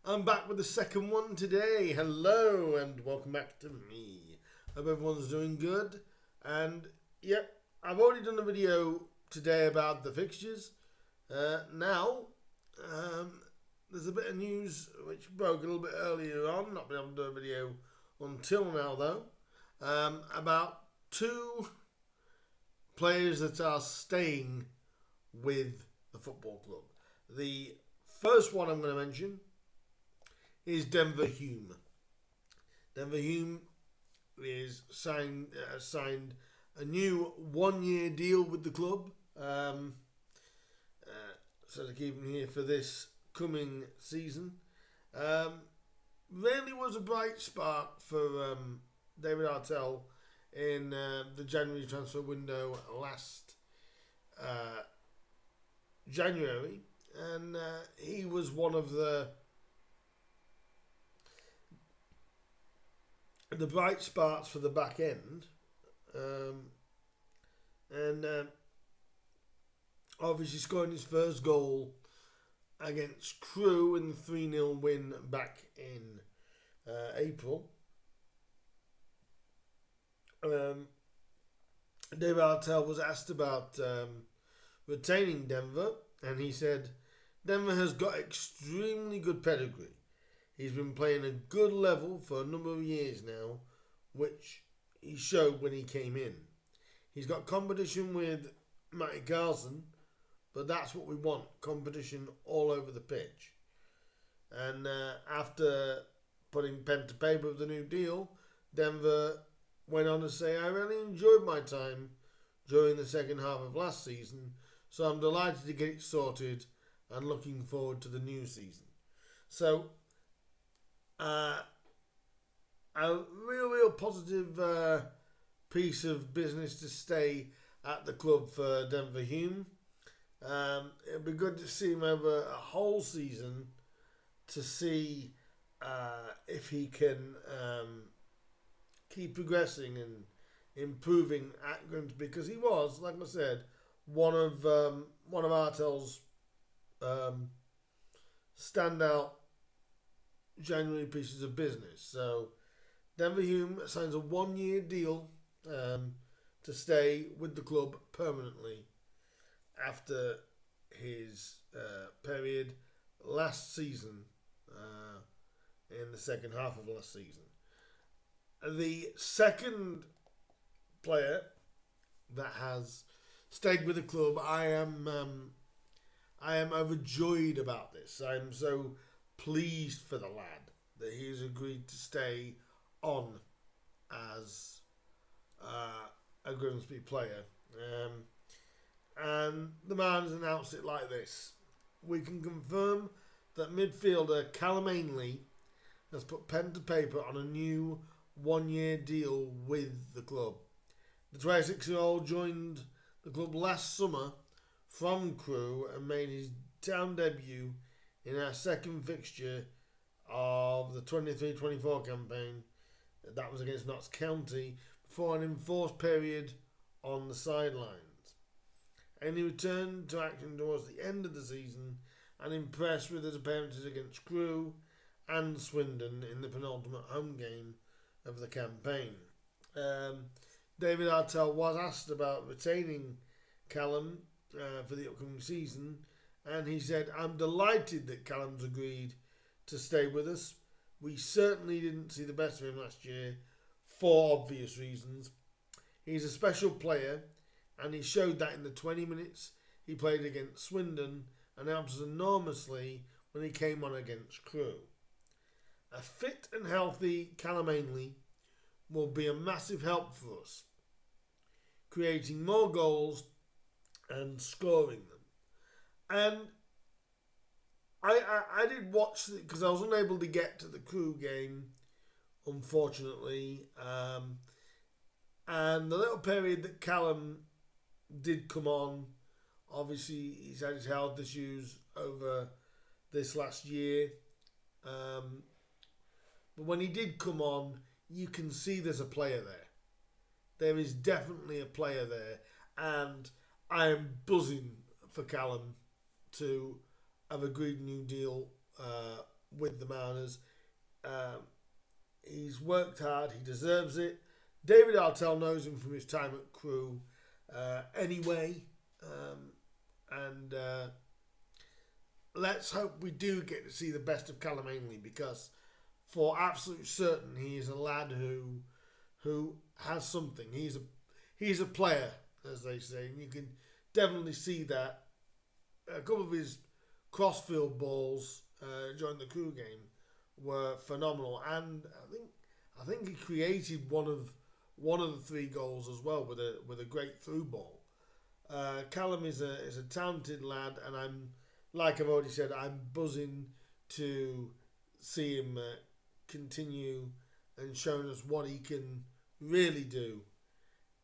I'm back with the second one today. Hello and welcome back to me. Hope everyone's doing good. And yep, I've already done a video today about the fixtures. Now, there's a bit of news which broke a little bit earlier on. Not been able to do a video until now though. About two players that are staying with the football club. The first one I'm going to mention is Denver Hume. Denver Hume is signed a new 1-year deal with the club, so to keep him here for this coming season. Really was a bright spark for David Artell in the January transfer window last January, and he was one of the bright sparks for the back end, and obviously scoring his first goal against Crewe in the 3-0 win back in April. David Artell was asked about retaining Denver, and he said, "Denver has got extremely good pedigree. He's been playing a good level for a number of years now, which he showed when he came in. He's got competition with Matty Carlson, but that's what we want, competition all over the pitch." And after putting pen to paper with the new deal, Denver went on to say, "I really enjoyed my time during the second half of last season, so I'm delighted to get it sorted and looking forward to the new season." So, a real positive piece of business to stay at the club for Denver Hume. It'd be good to see him over a whole season to see if he can keep progressing and improving at Grimsby, because he was, like I said, one of Artell's standout January pieces of business. So Denver Hume signs a 1-year deal to stay with the club permanently after his period last season, in the second half of last season. The second player that has stayed with the club, I am overjoyed about this. I am so pleased for the lad that he's agreed to stay on as a Grimsby player. And the man has announced it like this: "We can confirm that midfielder Callum Ainley has put pen to paper on a new 1-year deal with the club. The 26-year-old joined the club last summer from Crewe and made his town debut in our second fixture of the 23-24 campaign. That was against Notts County, before an enforced period on the sidelines. And he returned to action towards the end of the season and impressed with his appearances against Crewe and Swindon in the penultimate home game of the campaign." David Artell was asked about retaining Callum for the upcoming season, and he said, "I'm delighted that Callum's agreed to stay with us. We certainly didn't see the best of him last year for obvious reasons. He's a special player, and he showed that in the 20 minutes he played against Swindon, and helped us enormously when he came on against Crewe. A fit and healthy Callum Ainley will be a massive help for us, creating more goals and scoring them." And I did watch it because I was unable to get to the Crewe game, unfortunately. And the little period that Callum did come on, obviously he's had his health issues over this last year. But when he did come on, you can see there's a player there. There is definitely a player there. And I am buzzing for Callum to have agreed a new deal with the Mariners. He's worked hard. He deserves it. David Artell knows him from his time at Crewe anyway. And let's hope we do get to see the best of Callum Ainley, because for absolute certain he is a lad who has something. He's a player, as they say, and you can definitely see that. A couple of his crossfield balls during the Crewe game were phenomenal, and I think he created one of the 3 goals as well with a great through ball. Callum is a talented lad, and I've already said, I'm buzzing to see him continue and showing us what he can really do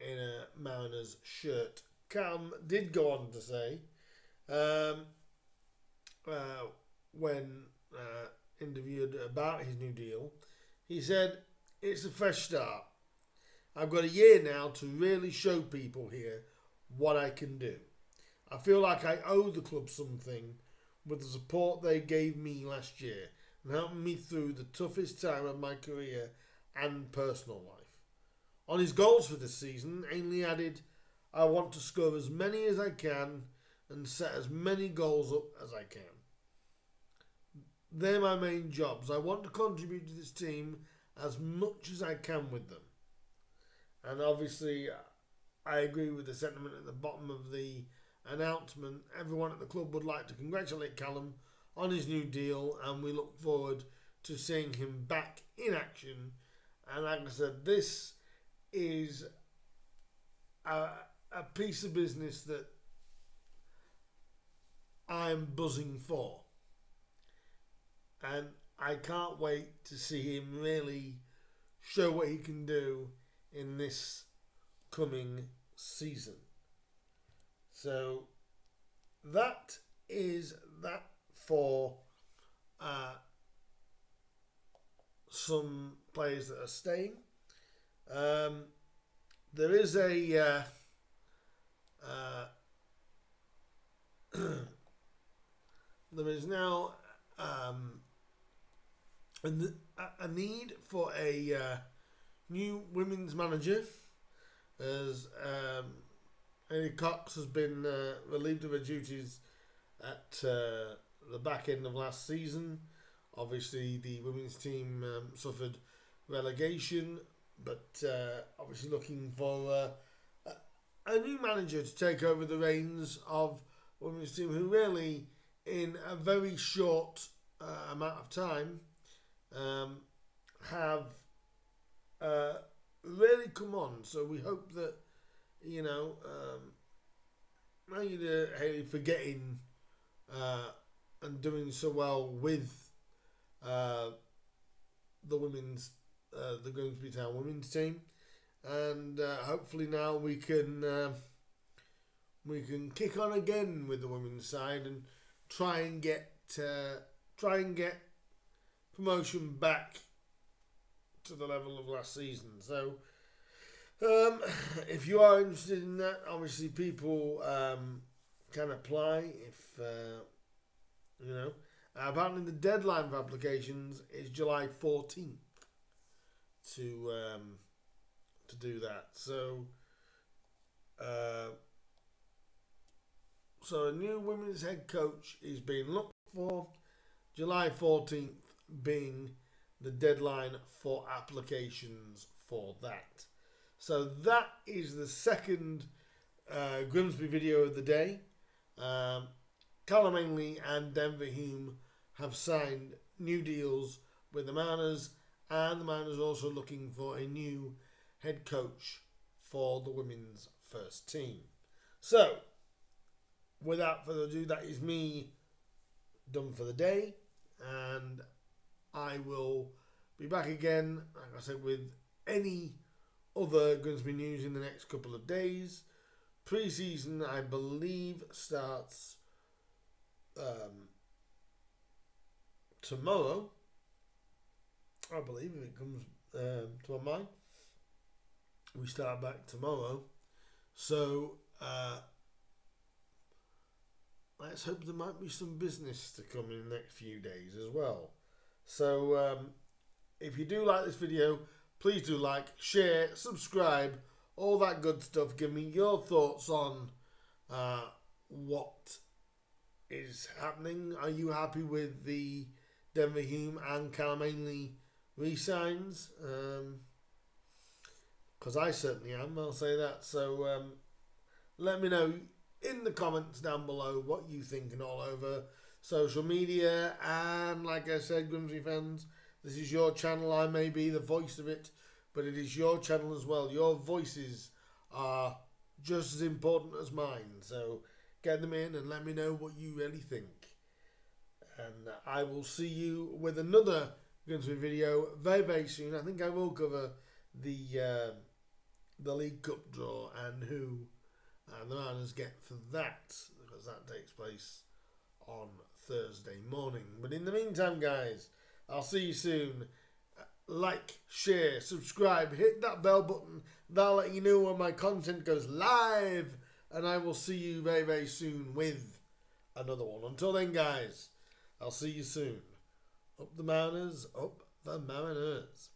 in a Mariners shirt. Callum did go on to say, when interviewed about his new deal, he said, "It's a fresh start. I've got a year now to really show people here what I can do. I feel like I owe the club something with the support they gave me last year and helping me through the toughest time of my career and personal life." On his goals for this season, Ainley added, "I want to score as many as I can and set as many goals up as I can. They're my main jobs. I want to contribute to this team as much as I can with them." And obviously, I agree with the sentiment at the bottom of the announcement. Everyone at the club would like to congratulate Callum on his new deal, and we look forward to seeing him back in action. And like I said, this is a piece of business that I'm buzzing for. And I can't wait to see him really show what he can do in this coming season. So that is that for some players that are staying. There is a there is now a need for a new women's manager, as Eddie Cox has been relieved of her duties at the back end of last season. Obviously, the women's team suffered relegation, but obviously looking for a new manager to take over the reins of the women's team, who really, in a very short amount of time, have really come on. So we hope that, Haley forgetting and doing so well with the women's, the Grimsby Town women's team, and hopefully now we can kick on again with the women's side and try and get promotion back to the level of last season. So if you are interested in that, obviously people can apply. If apparently the deadline for applications is July 14th to do that. So a new women's head coach is being looked for, July 14th being the deadline for applications for that. So that is the second Grimsby video of the day. Callum Ainley and Denver Hume have signed new deals with the Mariners, and the Mariners are also looking for a new head coach for the women's first team. So, without further ado, that is me done for the day, and I will be back again, like I said, with any other Grimsby news in the next couple of days. Pre-season, I believe, starts tomorrow. I believe, if it comes to my mind. We start back tomorrow. So, let's hope there might be some business to come in the next few days as well. So if you do like this video, please do like, share, subscribe, all that good stuff. Give me your thoughts on what is happening. Are you happy with the Denver Hume and Callum Ainley re-signs? Because I certainly am, I'll say that. So let me know in the comments down below what you think, and all over social media. And like I said, Grimsby fans, this is your channel. I may be the voice of it, but it is your channel as well. Your voices are just as important as mine. So get them in and let me know what you really think. And I will see you with another Grimsby video very, very soon. I think I will cover the League Cup draw and who the Mariners get for that, because that takes place on Thursday morning. But in the meantime, guys, I'll see you soon. Like, share, subscribe, hit that bell button. That'll let you know when my content goes live. And I will see you very, very soon with another one. Until then, guys, I'll see you soon. Up the Mariners, up the Mariners.